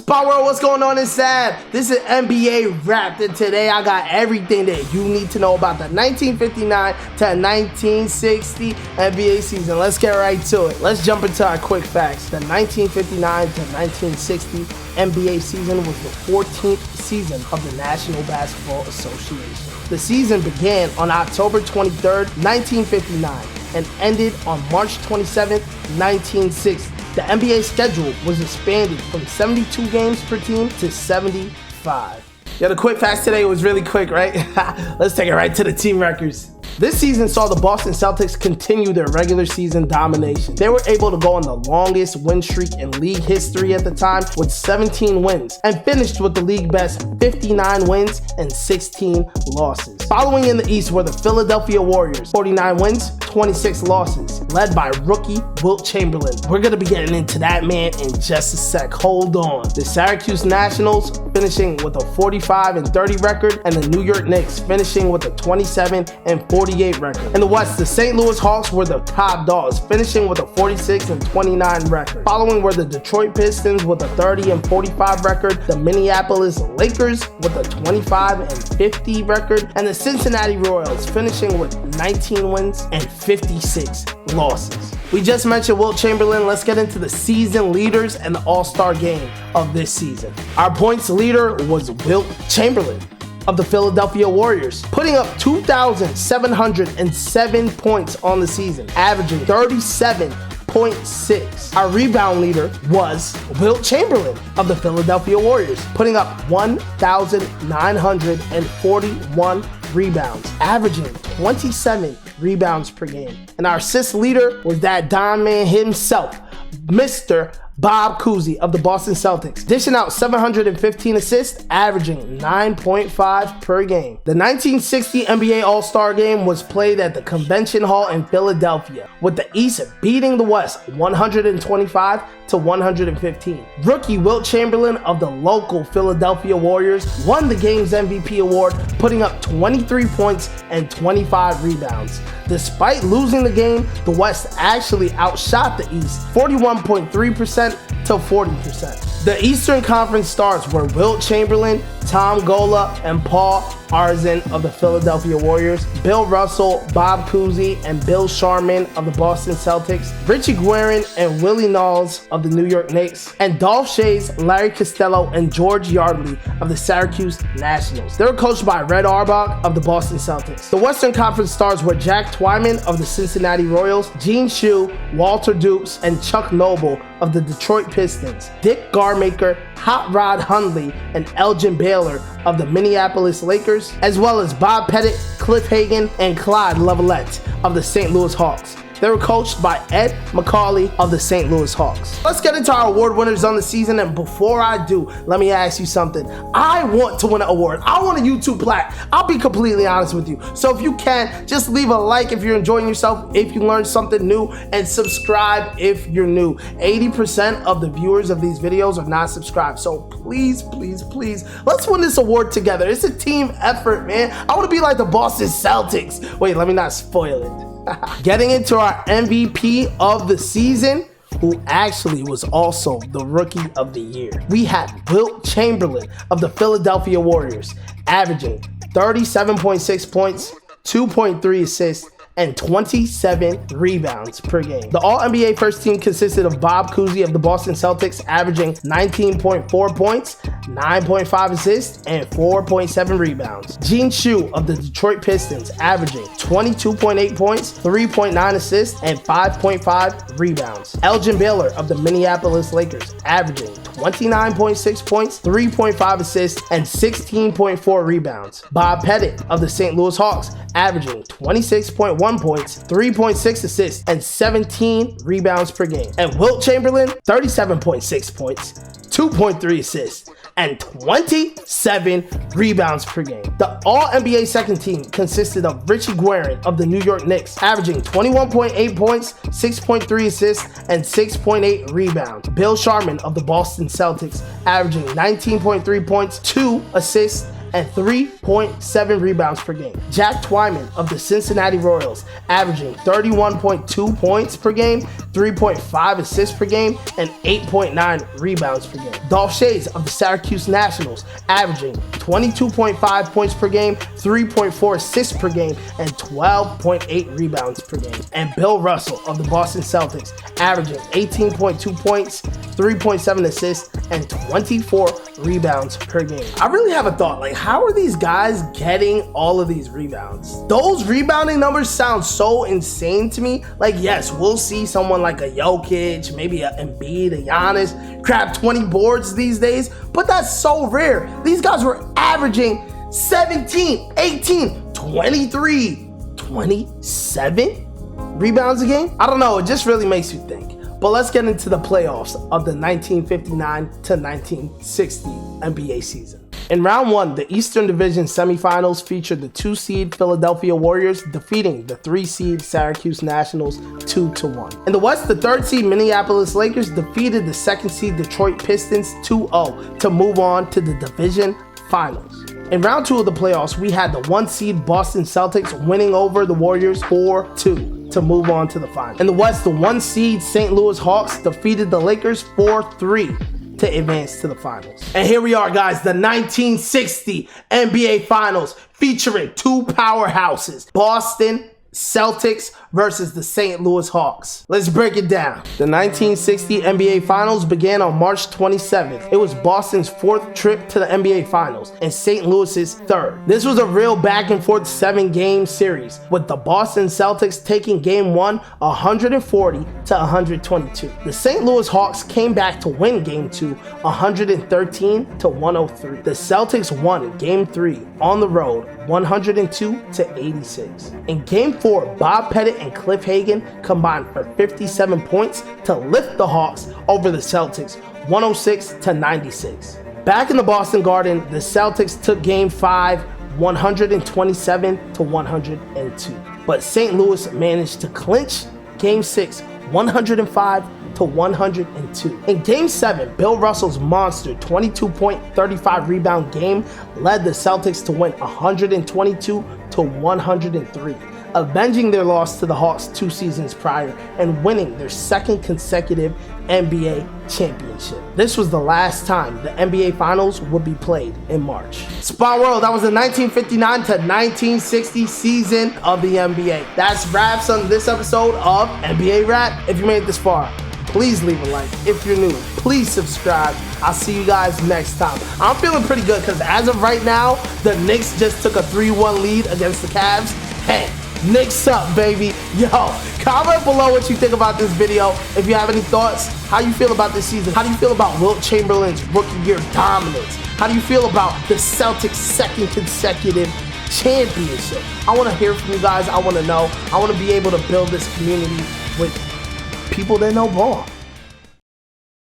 Spot World, what's going on inside? This is NBA Wrapped, and today I got everything that you need to know about the 1959 to 1960 NBA season. Let's get right to it. Let's jump into our quick facts. The 1959 to 1960 NBA season was the 14th season of the National Basketball Association. The season began on October 23rd, 1959, and ended on March 27th, 1960. The NBA schedule was expanded from 72 games per team to 75. Yeah, the quick facts today was really quick, right? Let's take it right to the team records. This season saw the Boston Celtics continue their regular season domination. They were able to go on the longest win streak in league history at the time with 17 wins and finished with the league best 59 wins and 16 losses. Following in the East were the Philadelphia Warriors, 49 wins, 26 losses, led by rookie Wilt Chamberlain. We're going to be getting into that man in just a sec. Hold on. The Syracuse Nationals finishing with a 45-30 record, and the New York Knicks finishing with a 27-48 record. In the West, the St. Louis Hawks were the top dogs, finishing with a 46-29 record. Following were the Detroit Pistons with a 30-45 record, the Minneapolis Lakers with a 25-50 record, and the Cincinnati Royals finishing with 19 wins and 56 losses. We just mentioned Wilt Chamberlain. Let's get into the season leaders and the All-Star game of this season. Our points leader was Wilt Chamberlain of the Philadelphia Warriors, putting up 2,707 points on the season, averaging 37.6. Our rebound leader was Wilt Chamberlain of the Philadelphia Warriors, putting up 1,941 rebounds, averaging 27 rebounds per game. And our assist leader was that Don man himself, Mr. Bob Cousy of the Boston Celtics, dishing out 715 assists, averaging 9.5 per game. The 1960 NBA All-Star Game was played at the Convention Hall in Philadelphia, with the East beating the West 125-115. Rookie Wilt Chamberlain of the local Philadelphia Warriors won the game's MVP award, putting up 23 points and 25 rebounds. Despite losing the game, the West actually outshot the East 41.3% to 40%. The Eastern Conference stars were Wilt Chamberlain, Tom Gola, and Paul Arzin of the Philadelphia Warriors, Bill Russell, Bob Cousy, and Bill Sharman of the Boston Celtics, Richie Guerin and Willie Knowles of the New York Knicks, and Dolph Schayes, Larry Costello, and George Yardley of the Syracuse Nationals. They were coached by Red Auerbach of the Boston Celtics. The Western Conference stars were Jack Twyman of the Cincinnati Royals, Gene Shue, Walter Dukes, and Chuck Noble of the Detroit Pistons, Dick Garmaker, Hot Rod Hundley, and Elgin Baylor of the Minneapolis Lakers, as well as Bob Pettit, Cliff Hagan, and Clyde Levelette of the St. Louis Hawks. They were coached by Ed McCauley of the St. Louis Hawks. Let's get into our award winners on the season, and before I do, let me ask you something. I want to win an award. I want a YouTube plaque. I'll be completely honest with you. So if you can, just leave a like if you're enjoying yourself, if you learned something new, and subscribe if you're new. 80% of the viewers of these videos are not subscribed. So please, please, please, let's win this award together. It's a team effort, man. I want to be like the Boston Celtics. Wait, let me not spoil it. Getting into our MVP of the season, who actually was also the Rookie of the Year. We had Wilt Chamberlain of the Philadelphia Warriors, averaging 37.6 points, 2.3 assists, and 27 rebounds per game. The All-NBA first team consisted of Bob Cousy of the Boston Celtics, averaging 19.4 points, 9.5 assists, and 4.7 rebounds. Gene Shue of the Detroit Pistons, averaging 22.8 points, 3.9 assists, and 5.5 rebounds. Elgin Baylor of the Minneapolis Lakers, averaging 29.6 points, 3.5 assists, and 16.4 rebounds. Bob Pettit of the St. Louis Hawks, averaging 26.1 points, 3.6 assists, and 17 rebounds per game. And Wilt Chamberlain, 37.6 points, 2.3 assists, and 27 rebounds per game. The All-NBA second team consisted of Richie Guerin of the New York Knicks, averaging 21.8 points, 6.3 assists, and 6.8 rebounds. Bill Sharman of the Boston Celtics, averaging 19.3 points, 2 assists, and 3.7 rebounds per game. Jack Twyman of the Cincinnati Royals, averaging 31.2 points per game, 3.5 assists per game, and 8.9 rebounds per game. Dolph Schayes of the Syracuse Nationals, averaging 22.5 points per game, 3.4 assists per game, and 12.8 rebounds per game. And Bill Russell of the Boston Celtics, averaging 18.2 points, 3.7 assists, and 24 rebounds per game. I really have a thought, like, how are these guys getting all of these rebounds? Those rebounding numbers sound so insane to me. Like, yes, we'll see someone like a Jokic, maybe a Embiid, a Giannis, grab 20 boards these days, but that's so rare. These guys were averaging 17, 18, 23, 27 rebounds a game. I don't know, it just really makes you think. But let's get into the playoffs of the 1959 to 1960 NBA season. In round one, the Eastern Division semifinals featured the 2-seed Philadelphia Warriors defeating the 3-seed Syracuse Nationals 2-1. In the West, the 3rd-seed Minneapolis Lakers defeated the 2nd-seed Detroit Pistons 2-0 to move on to the division finals. In round two of the playoffs, we had the 1-seed Boston Celtics winning over the Warriors 4-2 to move on to the final. In the West, the 1-seed St. Louis Hawks defeated the Lakers 4-3 to advance to the finals. And here we are, guys, the 1960 NBA Finals featuring two powerhouses, Boston Celtics versus the St. Louis Hawks. Let's break it down. The 1960 NBA Finals began on March 27th. It was Boston's 4th trip to the NBA Finals and St. Louis's 3rd. This was a real back and forth 7-game series, with the Boston Celtics taking game 1 140 to 122. The St. Louis Hawks came back to win game 2 113 to 103. The Celtics won game 3 on the road 102 to 86. In game 4, Bob Pettit and Cliff Hagan combined for 57 points to lift the Hawks over the Celtics 106 to 96. Back in the Boston Garden, the Celtics took game 5 127 to 102. But St. Louis managed to clinch game 6 105 to 102. In game 7, Bill Russell's monster 22-point, 35-rebound game led the Celtics to win 122 to 103, avenging their loss to the Hawks 2 seasons prior and winning their 2nd consecutive NBA championship. This was the last time the NBA Finals would be played in March. Spot World, that was the 1959 to 1960 season of the NBA. That's wraps on this episode of NBA Rap. If you made it this far, please leave a like. If you're new, please subscribe. I'll see you guys next time. I'm feeling pretty good because as of right now, the Knicks just took a 3-1 lead against the Cavs. Hey, Knicks up, baby. Yo, comment below what you think about this video. If you have any thoughts, how you feel about this season? How do you feel about Wilt Chamberlain's rookie year dominance? How do you feel about the Celtics' 2nd consecutive championship? I want to hear from you guys. I want to know. I want to be able to build this community with people that know ball.